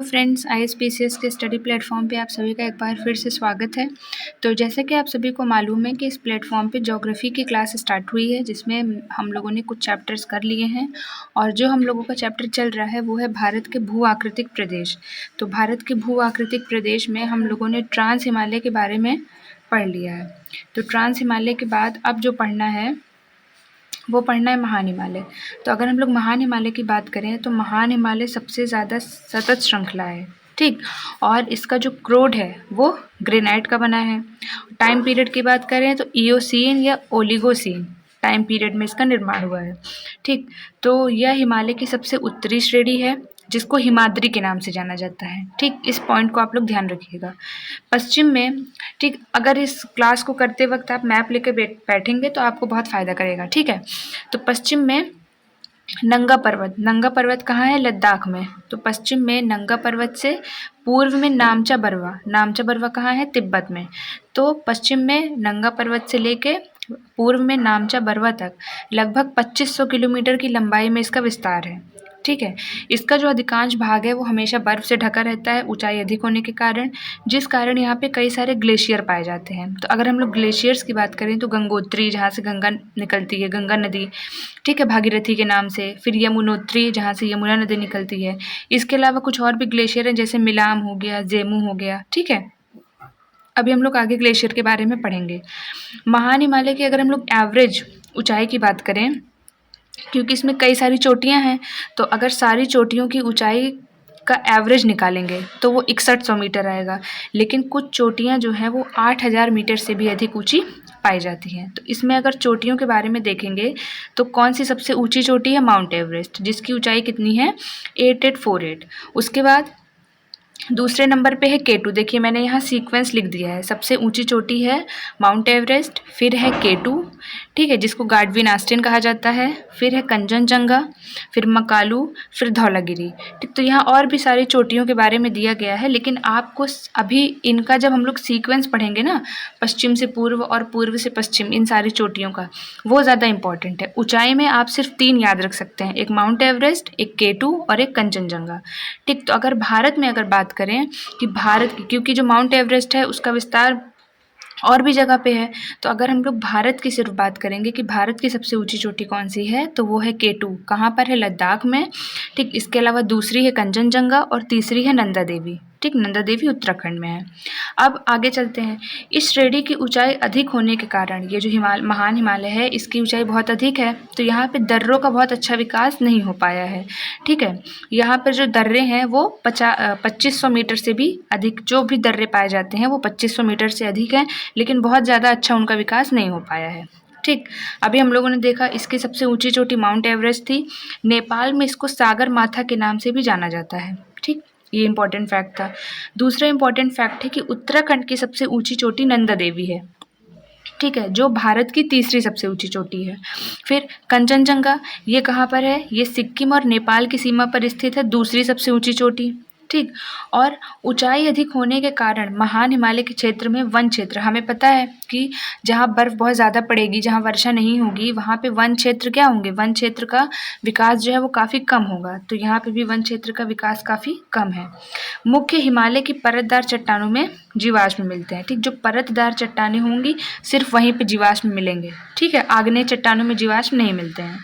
Friends, आईएसपीसीएस के study platform पे आप सभी का एक बार फिर से स्वागत है। तो जैसे कि आप सभी को मालूम है कि इस प्लेटफॉर्म पे ज्योग्राफी की क्लास स्टार्ट हुई है, जिसमें हम लोगों ने कुछ चैप्टर्स कर लिए हैं और जो हम लोगों का चैप्टर चल रहा है वो है भारत के भू आकृतिक प्रदेश। तो भारत के भू आकृतिक प्रदेश में हम लोगों ने ट्रांस हिमालय के बारे में पढ़ लिया है। तो ट्रांस हिमालय के बाद अब जो पढ़ना है वो पढ़ना है महान हिमालय। तो अगर हम लोग महान हिमालय की बात करें तो महान हिमालय सबसे ज़्यादा सतत श्रृंखला है, ठीक। और इसका जो क्रोड है वो ग्रेनाइट का बना है। टाइम पीरियड की बात करें तो इयोसीन या ओलिगोसीन टाइम पीरियड में इसका निर्माण हुआ है, ठीक। तो यह हिमालय की सबसे उत्तरी श्रेणी है जिसको हिमाद्री के नाम से जाना जाता है, ठीक। इस पॉइंट को आप लोग ध्यान रखिएगा। पश्चिम में, ठीक, अगर इस क्लास को करते वक्त आप मैप लेकर बैठेंगे तो आपको बहुत फ़ायदा करेगा, ठीक है। तो पश्चिम में नंगा पर्वत कहाँ है? लद्दाख में। तो पश्चिम में नंगा पर्वत से पूर्व में नामचा बरवा कहाँ है? तिब्बत में। तो पश्चिम में नंगा पर्वत से लेके पूर्व में नामचा बरवा तक लगभग 2500 किलोमीटर की लंबाई में इसका विस्तार है, ठीक है। इसका जो अधिकांश भाग है वो हमेशा बर्फ़ से ढका रहता है, ऊंचाई अधिक होने के कारण, जिस कारण यहाँ पे कई सारे ग्लेशियर पाए जाते हैं। तो अगर हम लोग ग्लेशियर्स की बात करें तो गंगोत्री, जहाँ से गंगा निकलती है, गंगा नदी, ठीक है, भागीरथी के नाम से। फिर यमुनोत्री, जहाँ से यमुना नदी निकलती है। इसके अलावा कुछ और भी ग्लेशियर हैं, जैसे मिलाम हो गया, जेमू हो गया, ठीक है। अभी हम लोग आगे ग्लेशियर के बारे में पढ़ेंगे। महान हिमालय की अगर हम लोग एवरेज ऊंचाई की बात करें, क्योंकि इसमें कई सारी चोटियां हैं, तो अगर सारी चोटियों की ऊंचाई का एवरेज निकालेंगे तो वो 6100 मीटर आएगा। लेकिन कुछ चोटियां जो हैं वो 8000 मीटर से भी अधिक ऊंची पाई जाती हैं। तो इसमें अगर चोटियों के बारे में देखेंगे तो कौन सी सबसे ऊंची चोटी है? माउंट एवरेस्ट, जिसकी ऊंचाई कितनी है? 8848। उसके बाद दूसरे नंबर पे है केटू। देखिए मैंने यहाँ सीक्वेंस लिख दिया है। सबसे ऊंची चोटी है माउंट एवरेस्ट, फिर है केटू, ठीक है, जिसको गार्डविन आस्टिन कहा जाता है, फिर है कंचनजंगा, फिर मकालू, फिर धौलागिरी, ठीक। तो यहाँ और भी सारी चोटियों के बारे में दिया गया है, लेकिन आपको अभी इनका जब हम लोग सीक्वेंस पढ़ेंगे ना, पश्चिम से पूर्व और पूर्व से पश्चिम, इन सारी चोटियों का, वो ज़्यादा इंपॉर्टेंट है। ऊंचाई में आप सिर्फ 3 याद रख सकते हैं, एक माउंट एवरेस्ट, एक केटू और एक कंचनजंगा, ठीक। तो अगर भारत में अगर बात करें कि भारत की, क्योंकि जो माउंट एवरेस्ट है उसका विस्तार और भी जगह पे है, तो अगर हम लोग भारत की सिर्फ बात करेंगे कि भारत की सबसे ऊंची चोटी कौन सी है, तो वो है केटू। कहाँ पर है? लद्दाख में, ठीक। इसके अलावा दूसरी है कंचनजंगा और तीसरी है नंदा देवी, ठीक। नंदा देवी उत्तराखंड में है। अब आगे चलते हैं। इस श्रेणी की ऊंचाई अधिक होने के कारण ये जो महान हिमालय है, इसकी ऊंचाई बहुत अधिक है, तो यहाँ पे दर्रों का बहुत अच्छा विकास नहीं हो पाया है, ठीक है। यहाँ पर जो दर्रे हैं वो 2500 मीटर से भी अधिक, जो भी दर्रे पाए जाते हैं वो 2500 मीटर से अधिक हैं, लेकिन बहुत ज़्यादा अच्छा उनका विकास नहीं हो पाया है, ठीक। अभी हम लोगों ने देखा इसकी सबसे ऊंची चोटी माउंट एवरेस्ट थी। नेपाल में इसको सागर माथा के नाम से भी जाना जाता है, ठीक। ये इंपॉर्टेंट फैक्ट था। दूसरा इंपॉर्टेंट फैक्ट है कि उत्तराखंड की सबसे ऊंची चोटी नंदा देवी है, ठीक है, जो भारत की तीसरी सबसे ऊंची चोटी है। फिर कंचनजंगा, ये कहाँ पर है? ये सिक्किम और नेपाल की सीमा पर स्थित है, दूसरी सबसे ऊंची चोटी, ठीक। और ऊंचाई अधिक होने के कारण महान हिमालय के क्षेत्र में वन क्षेत्र, हमें पता है कि जहाँ बर्फ़ बहुत ज़्यादा पड़ेगी, जहाँ वर्षा नहीं होगी, वहाँ पे वन क्षेत्र क्या होंगे? वन क्षेत्र का विकास जो है वो काफ़ी कम होगा। तो यहाँ पे भी वन क्षेत्र का विकास काफ़ी कम है। मुख्य हिमालय की परतदार चट्टानों में जीवाश्म मिलते हैं, ठीक। जो परतदार चट्टानें होंगी सिर्फ वहीं पे जीवाश्म मिलेंगे, ठीक है। आग्नेय चट्टानों में जीवाश्म नहीं मिलते हैं।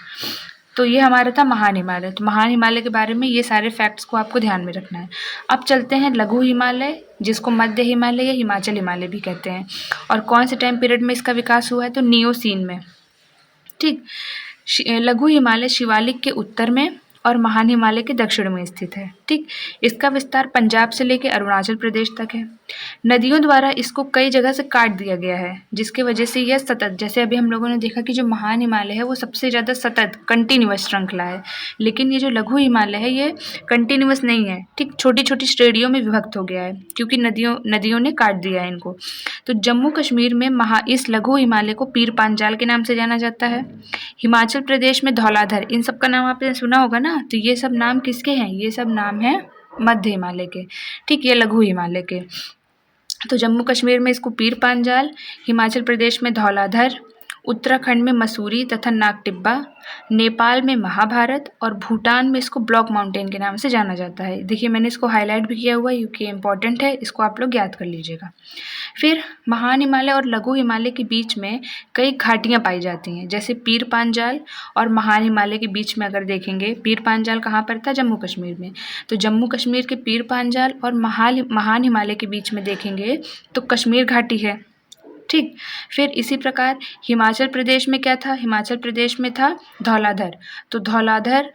तो ये हमारा था महान हिमालय। तो महान हिमालय के बारे में ये सारे फैक्ट्स को आपको ध्यान में रखना है। अब चलते हैं लघु हिमालय, जिसको मध्य हिमालय या हिमाचल हिमालय भी कहते हैं। और कौन से टाइम पीरियड में इसका विकास हुआ है? तो नियोसीन में, ठीक। लघु हिमालय शिवालिक के उत्तर में और महान हिमालय के दक्षिण में स्थित है, ठीक। इसका विस्तार पंजाब से लेकर अरुणाचल प्रदेश तक है। नदियों द्वारा इसको कई जगह से काट दिया गया है, जिसकी वजह से यह सतत, जैसे अभी हम लोगों ने देखा कि जो महान हिमालय है वो सबसे ज़्यादा सतत कंटिन्यूअस श्रृंखला है, लेकिन ये जो लघु हिमालय है ये कंटिन्यूअस नहीं है, ठीक। छोटी छोटी श्रेणियों में विभक्त हो गया है क्योंकि नदियों ने काट दिया है इनको। तो जम्मू कश्मीर में इस लघु हिमालय को पीर पांजाल के नाम से जाना जाता है। हिमाचल प्रदेश में धौलाधर, इन सब का नाम आपने सुना होगा ना, तो ये सब नाम किसके हैं? ये सब नाम हैं मध्य हिमालय के, ठीक। ये लघु हिमालय के। तो जम्मू कश्मीर में इसको पीर पांजाल, हिमाचल प्रदेश में धौलाधर, उत्तराखंड में मसूरी तथा नागटिब्बा, नेपाल में महाभारत और भूटान में इसको ब्लॉक माउंटेन के नाम से जाना जाता है। देखिए मैंने इसको हाईलाइट भी किया हुआ है क्योंकि इम्पॉर्टेंट है, इसको आप लोग याद कर लीजिएगा। फिर महान हिमालय और लघु हिमालय के बीच में कई घाटियाँ पाई जाती हैं, जैसे पीर पांजाल और महान हिमालय के बीच में अगर देखेंगे, पीर पांजाल कहाँ पर था? जम्मू कश्मीर में। तो जम्मू कश्मीर के पीर पांजाल और महान हिमालय के बीच में देखेंगे तो कश्मीर घाटी है, ठीक। फिर इसी प्रकार हिमाचल प्रदेश में क्या था? हिमाचल प्रदेश में था धौलाधर। तो धौलाधर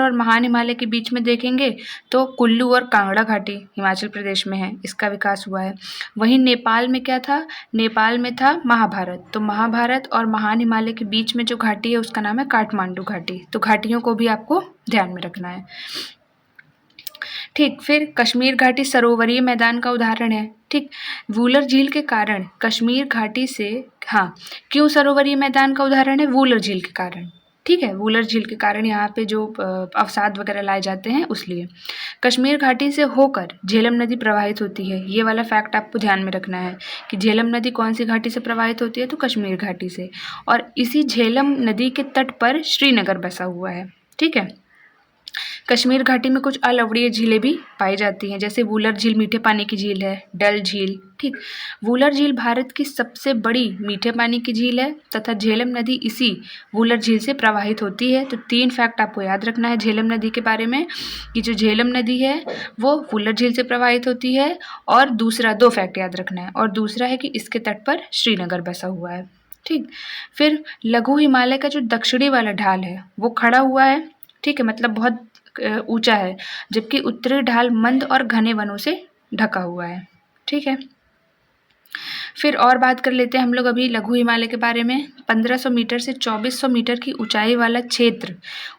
और महान हिमालय के बीच में देखेंगे तो कुल्लू और कांगड़ा घाटी हिमाचल प्रदेश में है, इसका विकास हुआ है। वहीं नेपाल में क्या था? नेपाल में था महाभारत। तो महाभारत और महान हिमालय के बीच में जो घाटी है उसका नाम है काठमांडू घाटी। तो घाटियों को भी आपको ध्यान में रखना है, ठीक। फिर कश्मीर घाटी सरोवरीय मैदान का उदाहरण है, ठीक। वूलर झील के कारण कश्मीर घाटी से, हाँ, क्यों सरोवरीय मैदान का उदाहरण है? वूलर झील के कारण, ठीक है। वूलर झील के कारण यहाँ पे जो अवसाद वगैरह लाए जाते हैं उसलिए। कश्मीर घाटी से होकर झेलम नदी प्रवाहित होती है। ये वाला फैक्ट आपको ध्यान में रखना है कि झेलम नदी कौन सी घाटी से प्रवाहित होती है? तो कश्मीर घाटी से। और इसी झेलम नदी के तट पर श्रीनगर बसा हुआ है, ठीक है। कश्मीर घाटी में कुछ अलवणीय झीलें भी पाई जाती हैं, जैसे वूलर झील मीठे पानी की झील है, डल झील, ठीक। वूलर झील भारत की सबसे बड़ी मीठे पानी की झील है तथा झेलम नदी इसी वूलर झील से प्रवाहित होती है। तो 3 फैक्ट आपको याद रखना है झेलम नदी के बारे में कि जो झेलम नदी है वो वूलर झील से प्रवाहित होती है, और दूसरा 2 फैक्ट याद रखना है, और दूसरा है कि इसके तट पर श्रीनगर बसा हुआ है, ठीक। फिर लघु हिमालय का जो दक्षिणी वाला ढाल है वो खड़ा हुआ है, ठीक है, मतलब बहुत ऊंचा है, जबकि उत्तरी ढाल मंद और घने वनों से ढका हुआ है, ठीक है। फिर और बात कर लेते हैं हम लोग अभी लघु हिमालय के बारे में। 1500 मीटर से 2400 मीटर की ऊंचाई वाला क्षेत्र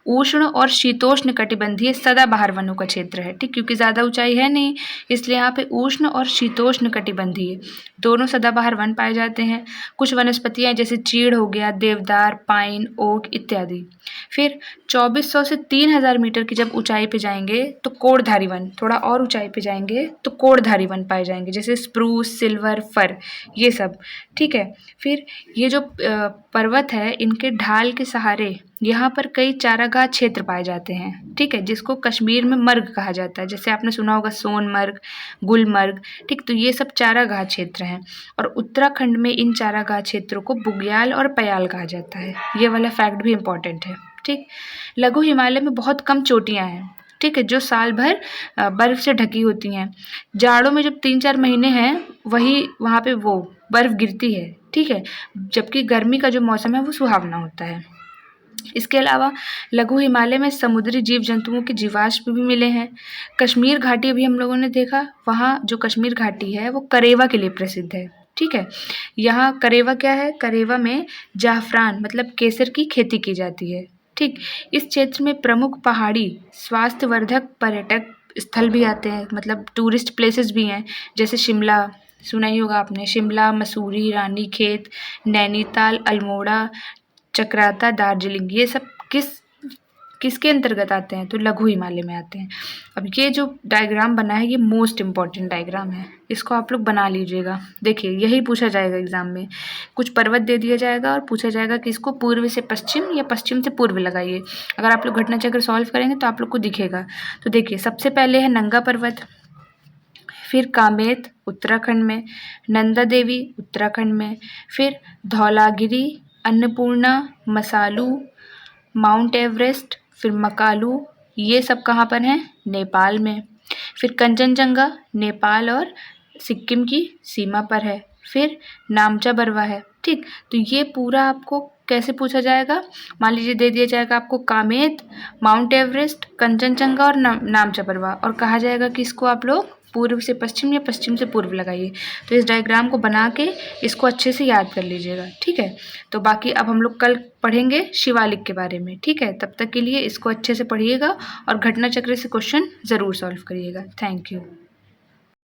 उष्ण और शीतोष्ण कटिबंधीय सदाबहार वनों का क्षेत्र है, ठीक, क्योंकि ज़्यादा ऊंचाई है नहीं, इसलिए यहाँ पे उष्ण और शीतोष्ण कटिबंधीय दोनों सदाबहार वन पाए जाते हैं। कुछ वनस्पतियाँ जैसे चीड़ हो गया, देवदार, पाइन, ओक इत्यादि। फिर 2400 से 3000 मीटर की जब ऊंचाई पे जाएंगे तो कोड़धारी वन, थोड़ा और ऊंचाई पे जाएंगे तो कोड़धारी वन पाए जाएंगे, जैसे स्प्रूस, सिल्वर, फर, ये सब, ठीक है। फिर ये जो पर्वत है इनके ढाल के सहारे यहाँ पर कई चारागाह क्षेत्र पाए जाते हैं, ठीक है, जिसको कश्मीर में मर्ग कहा जाता है। जैसे आपने सुना होगा सोनमर्ग, गुलमर्ग, ठीक। तो ये सब चारागाह क्षेत्र हैं, और उत्तराखंड में इन चारागाह क्षेत्रों को बुग्याल और पयाल कहा जाता है। ये वाला फैक्ट भी इम्पॉर्टेंट है, ठीक। लघु हिमालय में बहुत कम चोटियाँ हैं, ठीक है, जो साल भर बर्फ़ से ढकी होती हैं। जाड़ों में जब 3-4 महीने हैं वही वहाँ पे वो बर्फ़ गिरती है, ठीक है, जबकि गर्मी का जो मौसम है वो सुहावना होता है। इसके अलावा लघु हिमालय में समुद्री जीव जंतुओं के जीवाश्म भी मिले हैं। कश्मीर घाटी अभी हम लोगों ने देखा, वहाँ जो कश्मीर घाटी है वो करेवा के लिए प्रसिद्ध है, ठीक है। यहाँ करेवा क्या है? करेवा में जाफरान मतलब केसर की खेती की जाती है, ठीक। इस क्षेत्र में प्रमुख पहाड़ी स्वास्थ्यवर्धक पर्यटक स्थल भी आते हैं, मतलब टूरिस्ट प्लेसेस भी हैं, जैसे शिमला, सुना ही होगा आपने, शिमला, मसूरी, रानीखेत, नैनीताल, अल्मोड़ा, चक्राता, दार्जिलिंग, ये सब किसके अंतर्गत आते हैं? तो लघु हिमालय में आते हैं। अब ये जो डायग्राम बना है ये मोस्ट इम्पॉर्टेंट डायग्राम है, इसको आप लोग बना लीजिएगा। देखिए यही पूछा जाएगा एग्जाम में, कुछ पर्वत दे दिया जाएगा और पूछा जाएगा कि इसको पूर्व से पश्चिम या पश्चिम से पूर्व लगाइए। अगर आप लोग घटना चक्र सॉल्व करेंगे तो आप लोग को दिखेगा। तो देखिए सबसे पहले है नंगा पर्वत, फिर कामेत उत्तराखंड में, नंदा देवी उत्तराखंड में, फिर धौलागिरी, अन्नपूर्णा, मसालू, माउंट एवरेस्ट, फिर मकालू, ये सब कहाँ पर हैं? नेपाल में। फिर कंचनजंगा नेपाल और सिक्किम की सीमा पर है। फिर नामचा बरवा है, ठीक। तो ये पूरा आपको कैसे पूछा जाएगा? मान लीजिए दे दिया जाएगा आपको कामेत, माउंट एवरेस्ट, कंचनजंगा और नामचा बरवा, और कहा जाएगा कि इसको आप लोग पूर्व से पश्चिम या पश्चिम से पूर्व लगाइए। तो इस डायग्राम को बना के इसको अच्छे से याद कर लीजिएगा, ठीक है। तो बाकी अब हम लोग कल पढ़ेंगे शिवालिक के बारे में, ठीक है। तब तक के लिए इसको अच्छे से पढ़िएगा और घटना चक्र से क्वेश्चन ज़रूर सॉल्व करिएगा। Thank you.